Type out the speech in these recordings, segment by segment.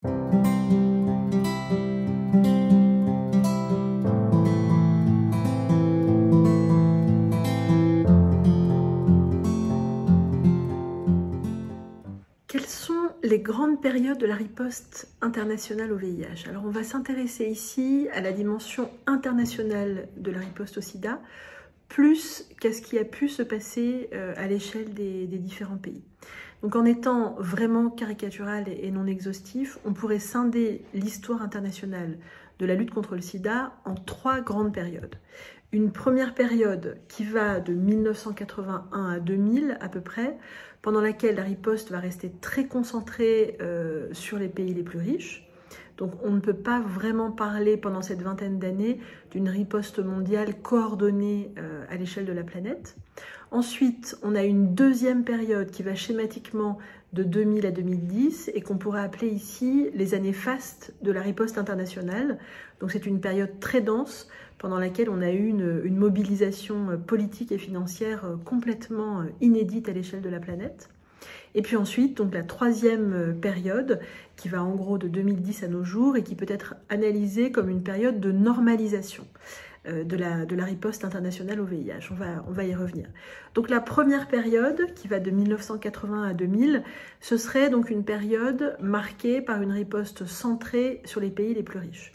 Quelles sont les grandes périodes de la riposte internationale au VIH? Alors on va s'intéresser ici à la dimension internationale de la riposte au sida, plus qu'à ce qui a pu se passer à l'échelle des différents pays. Donc en étant vraiment caricatural et non exhaustif, on pourrait scinder l'histoire internationale de la lutte contre le sida en 3 grandes périodes. Une première période qui va de 1981 à 2000 à peu près, pendant laquelle la riposte va rester très concentrée sur les pays les plus riches. Donc on ne peut pas vraiment parler pendant cette vingtaine d'années d'une riposte mondiale coordonnée à l'échelle de la planète. Ensuite, on a une deuxième période qui va schématiquement de 2000 à 2010 et qu'on pourrait appeler ici les années fastes de la riposte internationale. Donc c'est une période très dense pendant laquelle on a eu une mobilisation politique et financière complètement inédite à l'échelle de la planète. Et puis ensuite, donc la troisième période, qui va en gros de 2010 à nos jours et qui peut être analysée comme une période de normalisation de la riposte internationale au VIH. On va y revenir. Donc la première période, qui va de 1980 à 2000, ce serait donc une période marquée par une riposte centrée sur les pays les plus riches.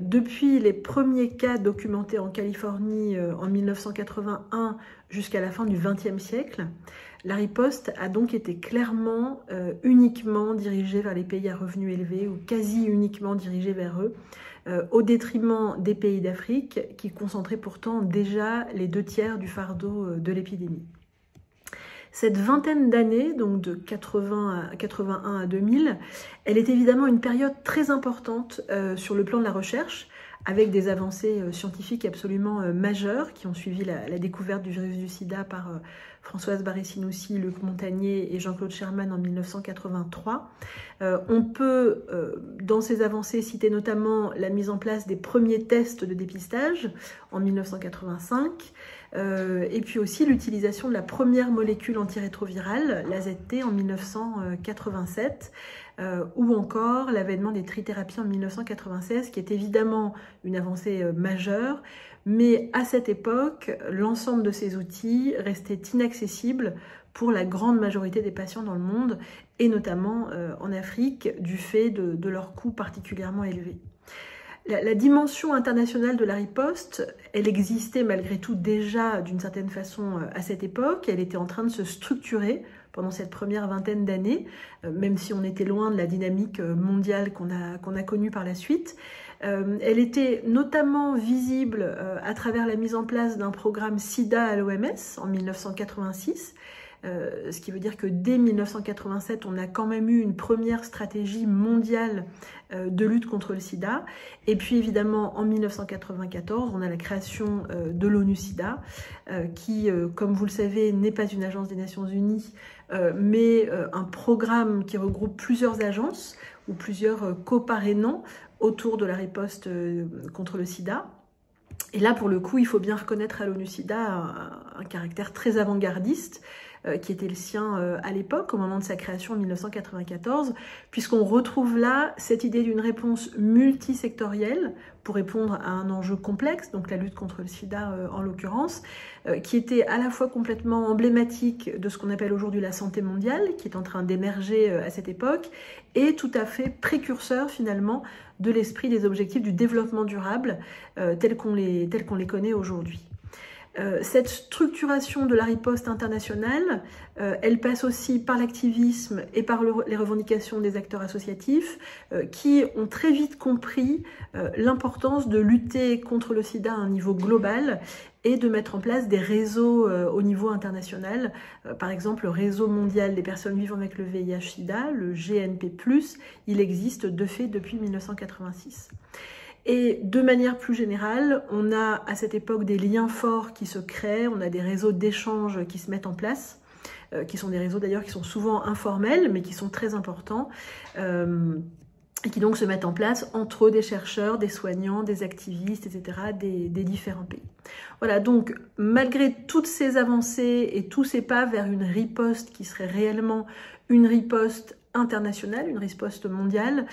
Depuis les premiers cas documentés en Californie en 1981 jusqu'à la fin du XXe siècle, la riposte a donc été clairement uniquement dirigée vers les pays à revenus élevés ou quasi uniquement dirigée vers eux, au détriment des pays d'Afrique qui concentraient pourtant déjà les 2/3 du fardeau de l'épidémie. Cette vingtaine d'années, donc de 81 à 2000, elle est évidemment une période très importante sur le plan de la recherche, avec des avancées scientifiques absolument majeures qui ont suivi la découverte du virus du sida par Françoise Barré-Sinoussi, Luc Montagnier et Jean-Claude Sherman en 1983. On peut, dans ces avancées, citer notamment la mise en place des premiers tests de dépistage en 1985, et puis aussi l'utilisation de la première molécule antirétrovirale, l'AZT, en 1987, ou encore l'avènement des trithérapies en 1996, qui est évidemment une avancée majeure, mais à cette époque, l'ensemble de ces outils restait inaccessible pour la grande majorité des patients dans le monde, et notamment en Afrique, du fait de leurs coûts particulièrement élevés. La dimension internationale de la riposte, elle existait malgré tout déjà d'une certaine façon à cette époque. Elle était en train de se structurer pendant cette première vingtaine d'années, même si on était loin de la dynamique mondiale qu'on a connue par la suite. Elle était notamment visible à travers la mise en place d'un programme SIDA à l'OMS en 1986, ce qui veut dire que dès 1987, on a quand même eu une première stratégie mondiale de lutte contre le sida. Et puis évidemment, en 1994, on a la création de l'ONU-SIDA, qui, comme vous le savez, n'est pas une agence des Nations Unies, mais un programme qui regroupe plusieurs agences ou plusieurs coparrainants autour de la riposte contre le sida. Et là, pour le coup, il faut bien reconnaître à l'ONU-SIDA un caractère très avant-gardiste, qui était le sien à l'époque, au moment de sa création en 1994, puisqu'on retrouve là cette idée d'une réponse multisectorielle pour répondre à un enjeu complexe, donc la lutte contre le sida en l'occurrence, qui était à la fois complètement emblématique de ce qu'on appelle aujourd'hui la santé mondiale, qui est en train d'émerger à cette époque, et tout à fait précurseur finalement de l'esprit des objectifs du développement durable tels qu'on les connaît aujourd'hui. Cette structuration de la riposte internationale, elle passe aussi par l'activisme et par les revendications des acteurs associatifs qui ont très vite compris l'importance de lutter contre le sida à un niveau global et de mettre en place des réseaux au niveau international. Par exemple, le réseau mondial des personnes vivant avec le VIH-Sida, le GNP+, il existe de fait depuis 1986. Et de manière plus générale, on a à cette époque des liens forts qui se créent, on a des réseaux d'échange qui se mettent en place, qui sont des réseaux d'ailleurs qui sont souvent informels, mais qui sont très importants, et qui donc se mettent en place entre des chercheurs, des soignants, des activistes, etc., des différents pays. Voilà, donc malgré toutes ces avancées et tous ces pas vers une riposte qui serait réellement une riposte internationale, une riposte mondiale.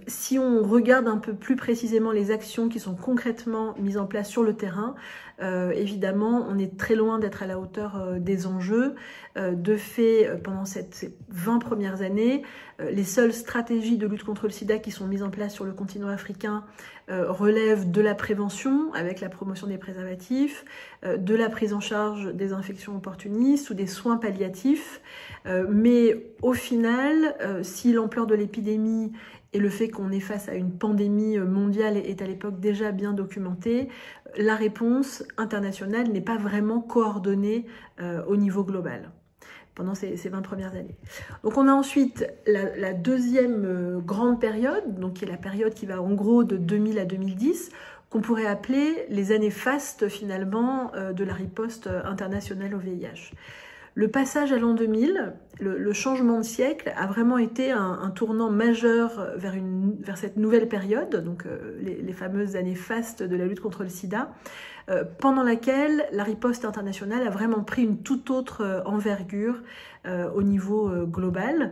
Si on regarde un peu plus précisément les actions qui sont concrètement mises en place sur le terrain, évidemment, on est très loin d'être à la hauteur des enjeux. De fait, pendant ces 20 premières années, les seules stratégies de lutte contre le sida qui sont mises en place sur le continent africain relèvent de la prévention, avec la promotion des préservatifs, de la prise en charge des infections opportunistes ou des soins palliatifs. Mais au final, si l'ampleur de l'épidémie et le fait qu'on est face à une pandémie mondiale est à l'époque déjà bien documentée, la réponse internationale n'est pas vraiment coordonnée au niveau global pendant ces 20 premières années. Donc on a ensuite la deuxième grande période, donc qui est la période qui va en gros de 2000 à 2010, qu'on pourrait appeler les années fastes finalement de la riposte internationale au VIH. Le passage à l'an 2000, le changement de siècle a vraiment été un tournant majeur vers cette nouvelle période, donc les fameuses années fastes de la lutte contre le sida, pendant laquelle la riposte internationale a vraiment pris une toute autre envergure au niveau global.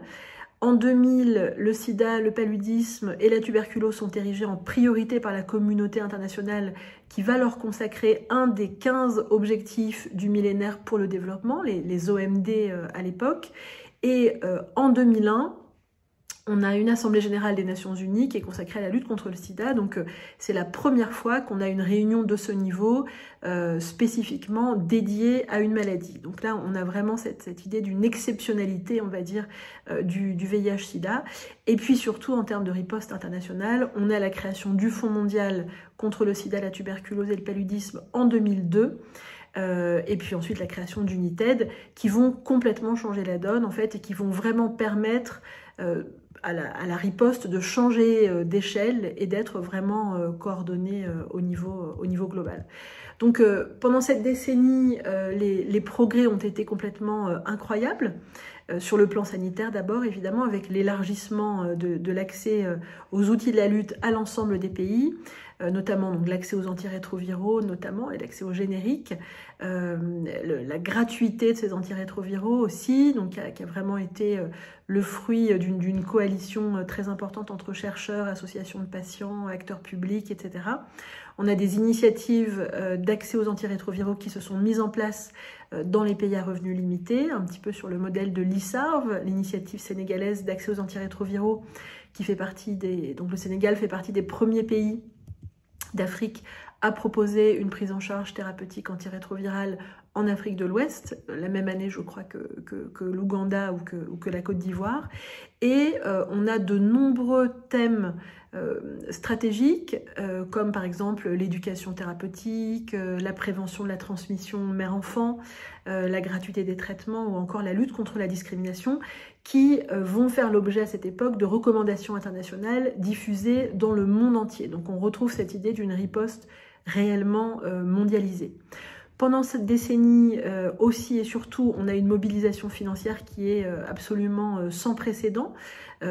En 2000, le sida, le paludisme et la tuberculose sont érigés en priorité par la communauté internationale qui va leur consacrer un des 15 objectifs du millénaire pour le développement, les OMD à l'époque. Et en 2001, on a une Assemblée générale des Nations Unies qui est consacrée à la lutte contre le sida. Donc c'est la première fois qu'on a une réunion de ce niveau spécifiquement dédiée à une maladie. Donc là, on a vraiment cette idée d'une exceptionnalité, on va dire, du VIH-Sida. Et puis surtout, en termes de riposte internationale, on a la création du Fonds mondial contre le sida, la tuberculose et le paludisme en 2002. Et puis ensuite la création d'United, qui vont complètement changer la donne en fait et qui vont vraiment permettre à la riposte de changer d'échelle et d'être vraiment coordonnée au niveau global. Donc pendant cette décennie, les progrès ont été complètement incroyables. Sur le plan sanitaire d'abord, évidemment, avec l'élargissement de l'accès aux outils de la lutte à l'ensemble des pays, notamment l'accès aux antirétroviraux notamment et l'accès aux génériques, la gratuité de ces antirétroviraux aussi, donc qui a vraiment été le fruit d'une coalition très importante entre chercheurs, associations de patients, acteurs publics, etc. On a des initiatives d'accès aux antirétroviraux qui se sont mises en place dans les pays à revenus limités, un petit peu sur le modèle de l'ISARV, l'initiative sénégalaise d'accès aux antirétroviraux, qui fait partie donc le Sénégal fait partie des premiers pays d'Afrique à proposer une prise en charge thérapeutique antirétrovirale en Afrique de l'Ouest, la même année je crois que l'Ouganda ou que la Côte d'Ivoire. Et on a de nombreux thèmes stratégiques, comme par exemple l'éducation thérapeutique, la prévention de la transmission mère-enfant, la gratuité des traitements ou encore la lutte contre la discrimination, qui vont faire l'objet à cette époque de recommandations internationales diffusées dans le monde entier. Donc on retrouve cette idée d'une riposte réellement mondialisée. Pendant cette décennie aussi et surtout, on a une mobilisation financière qui est absolument sans précédent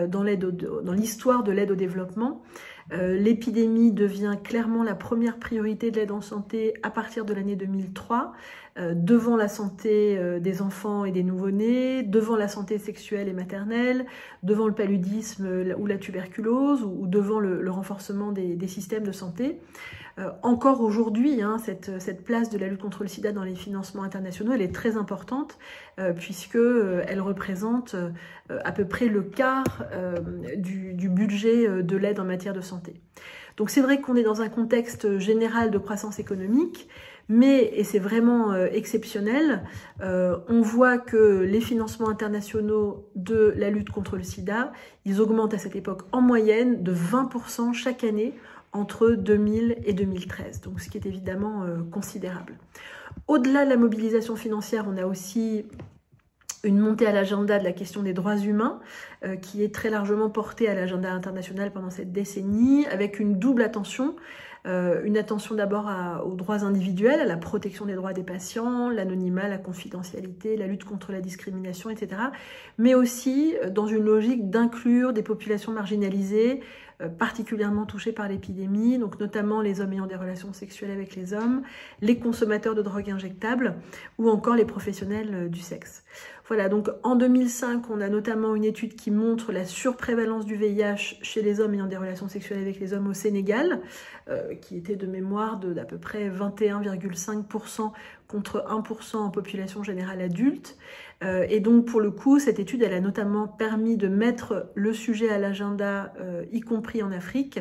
dans l'histoire de l'aide au développement. L'épidémie devient clairement la première priorité de l'aide en santé à partir de l'année 2003, devant la santé des enfants et des nouveau-nés, devant la santé sexuelle et maternelle, devant le paludisme ou la tuberculose, ou devant le renforcement des systèmes de santé. Encore aujourd'hui, cette place de la lutte contre le sida dans les financements internationaux, elle est très importante puisqu'elle représente à peu près le quart du budget de l'aide en matière de santé. Donc c'est vrai qu'on est dans un contexte général de croissance économique, mais, et c'est vraiment exceptionnel, on voit que les financements internationaux de la lutte contre le sida, ils augmentent à cette époque en moyenne de 20% chaque année, entre 2000 et 2013, donc ce qui est évidemment considérable. Au-delà de la mobilisation financière, on a aussi une montée à l'agenda de la question des droits humains, qui est très largement portée à l'agenda international pendant cette décennie, avec une double attention. Une attention d'abord aux droits individuels, à la protection des droits des patients, l'anonymat, la confidentialité, la lutte contre la discrimination, etc. Mais aussi dans une logique d'inclure des populations marginalisées, particulièrement touchés par l'épidémie, donc notamment les hommes ayant des relations sexuelles avec les hommes, les consommateurs de drogues injectables ou encore les professionnels du sexe. Voilà, donc en 2005, on a notamment une étude qui montre la surprévalence du VIH chez les hommes ayant des relations sexuelles avec les hommes au Sénégal, qui était de mémoire d'à peu près 21,5% contre 1% en population générale adulte. Et donc pour le coup, cette étude, elle a notamment permis de mettre le sujet à l'agenda, y compris en Afrique.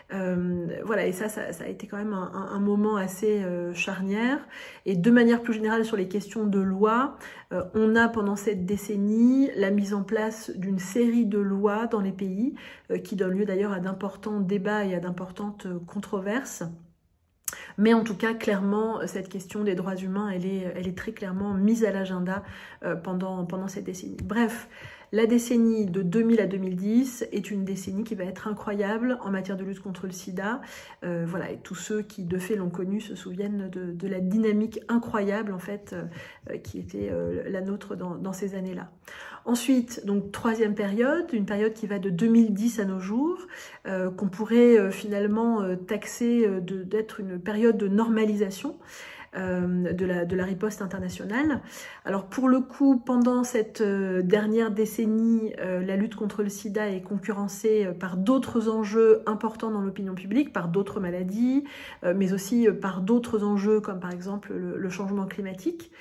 Voilà, et ça a été quand même un moment assez charnière. Et de manière plus générale sur les questions de loi, on a pendant cette décennie la mise en place d'une série de lois dans les pays qui donnent lieu d'ailleurs à d'importants débats et à d'importantes controverses. Mais en tout cas, clairement, cette question des droits humains, elle est très clairement mise à l'agenda pendant cette décennie. Bref, la décennie de 2000 à 2010 est une décennie qui va être incroyable en matière de lutte contre le sida. Voilà, et tous ceux qui de fait l'ont connu se souviennent de la dynamique incroyable en fait qui était la nôtre dans ces années-là. Ensuite, donc troisième période, une période qui va de 2010 à nos jours, qu'on pourrait finalement taxer d'être une période de normalisation de la riposte internationale. Alors pour le coup, pendant cette dernière décennie, la lutte contre le sida est concurrencée par d'autres enjeux importants dans l'opinion publique, par d'autres maladies, mais aussi par d'autres enjeux comme par exemple le changement climatique.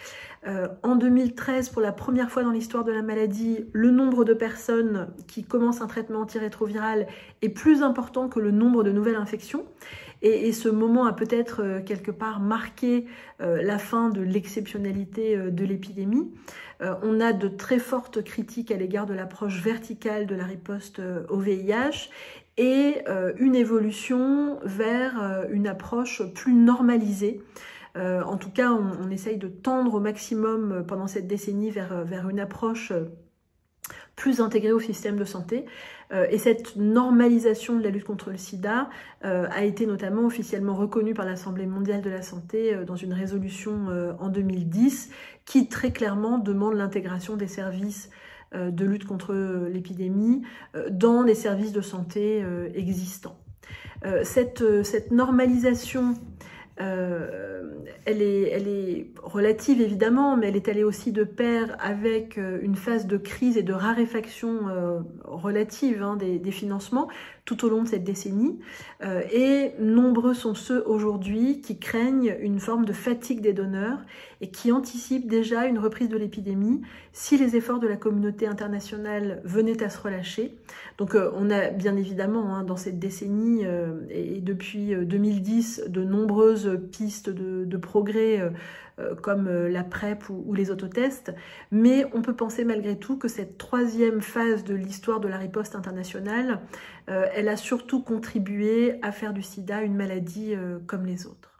En 2013, pour la première fois dans l'histoire de la maladie, le nombre de personnes qui commencent un traitement antirétroviral est plus important que le nombre de nouvelles infections. Et ce moment a peut-être quelque part marqué la fin de l'exceptionnalité de l'épidémie. On a de très fortes critiques à l'égard de l'approche verticale de la riposte au VIH et une évolution vers une approche plus normalisée. En tout cas, on essaye de tendre au maximum pendant cette décennie vers une approche plus intégrée au système de santé. Et cette normalisation de la lutte contre le sida a été notamment officiellement reconnue par l'Assemblée mondiale de la santé dans une résolution en 2010 qui très clairement demande l'intégration des services de lutte contre l'épidémie dans les services de santé existants. Cette normalisation elle est relative évidemment, mais elle est allée aussi de pair avec une phase de crise et de raréfaction relative des financements tout au long de cette décennie. Et nombreux sont ceux aujourd'hui qui craignent une forme de fatigue des donneurs et qui anticipent déjà une reprise de l'épidémie si les efforts de la communauté internationale venaient à se relâcher. Donc on a bien évidemment dans cette décennie et depuis 2010 de nombreuses pistes de progrès comme la PrEP ou les autotests, mais on peut penser malgré tout que cette troisième phase de l'histoire de la riposte internationale, elle a surtout contribué à faire du sida une maladie comme les autres.